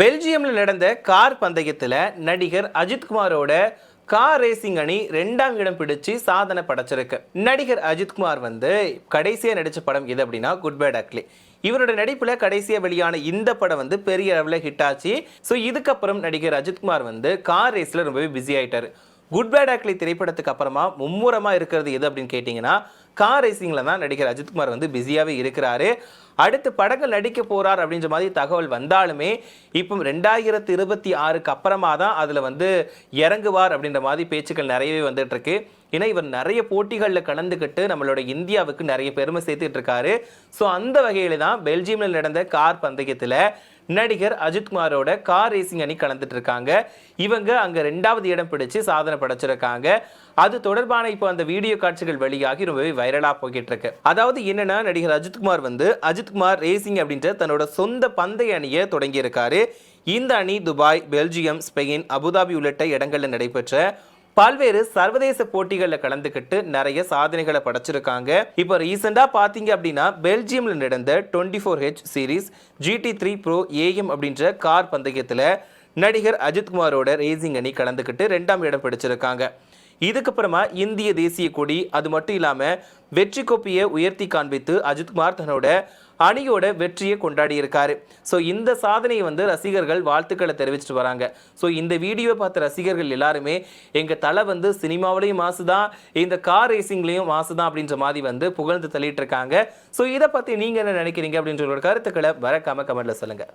பெல்ஜியம்ல நடந்த கார் பந்தயத்துல நடிகர் அஜித்குமாரோட car racing அணி 2ஆம் இடம் பிடிச்சு சாதனை படைச்சிருக்கு. நடிகர் அஜித்குமார் கடைசியா நடிச்ச படம் எது அப்படின்னா குட் பேட் அக்லி. இவரோட நடிப்புல கடைசியா வெளியான இந்த படம் பெரிய அளவுல ஹிட் ஆச்சு. ஸோ இதுக்கப்புறம் நடிகர் அஜித்குமார் கார் ரேஸ்ல ரொம்பவே பிஸி ஆயிட்டாரு. குட் பேட் அக்லி திரைப்படத்துக்கு அப்புறமா மும்முரமா இருக்கிறது எது அப்படின்னு கேட்டீங்கன்னா கார் ரேசிங்ல தான் நடிகர் அஜித்குமார் பிஸியாவே இருக்கிறாரு. அடுத்து படங்கள் நடிக்க போறார் அப்படின்ற மாதிரி தகவல் வந்தாலுமே இப்போ 2026க்கு அப்புறமா தான் அதுல இறங்குவார் அப்படின்ற மாதிரி பேச்சுக்கள் நிறையவே வந்துட்டு இருக்கு. ஏன்னா இவர் நிறைய போட்டிகளில் கலந்துக்கிட்டு நம்மளோட இந்தியாவுக்கு நிறைய பெருமை சேர்த்துட்டு இருக்காரு. ஸோ அந்த வகையில தான் பெல்ஜியமில் நடந்த கார் பந்தயத்தில் நடிகர் அஜித்குமாரோட கார் ரேசிங் அணி கலந்துட்டு இருக்காங்க. இவங்க அங்க 2வது இடம் பிடிச்சு சாதனை படைச்சிருக்காங்க. அது தொடர்பான இப்போ அந்த வீடியோ காட்சிகள் வெளியாகி ரொம்பவே வைரலா போய்கிட்டு இருக்கு. அதாவது என்னன்னா நடிகர் அஜித்குமார் அஜித்குமார் ரேசிங் அப்படின்ற தன்னோட சொந்த பந்தய அணியை தொடங்கி இருக்காரு. இந்த அணி துபாய், பெல்ஜியம், ஸ்பெயின், அபுதாபி உள்ளிட்ட இடங்கள்ல நடைபெற்ற பல்வேறு சர்வதேச போட்டிகளில் கலந்துக்கிட்டு நிறைய சாதனைகளை படைச்சிருக்காங்க. இப்போ ரீசெண்டாக பார்த்தீங்க அப்படின்னா பெல்ஜியமில் நடந்த 24H series GT3 Pro AM அப்படின்ற கார் பந்தயத்தில் நடிகர் அஜித்குமாரோட ரேசிங் அணி கலந்துக்கிட்டு 2ஆம் இடம் பிடிச்சிருக்காங்க. இதுக்கப்புறமா இந்திய தேசிய கொடி அது மட்டும் இல்லாமல் வெற்றி கோப்பையை உயர்த்தி காண்பித்து அஜித்குமார் தன்னோட அணியோட வெற்றியை கொண்டாடி இருக்காரு. ஸோ இந்த சாதனையை ரசிகர்கள் வாழ்த்துக்களை தெரிவிச்சுட்டு வராங்க. ஸோ இந்த வீடியோ பார்த்த ரசிகர்கள் எல்லாருமே எங்கள் தலை சினிமாவிலையும் மாசுதான், இந்த கார் ரேசிங்லையும் மாசுதான் அப்படின்ற மாதிரி புகழ்ந்து தள்ளிட்டு இருக்காங்க. ஸோ இதை பற்றி நீங்கள் என்ன நினைக்கிறீங்க அப்படின்ற ஒரு கருத்துக்களை மறக்காம கமெண்ட்ல சொல்லுங்க.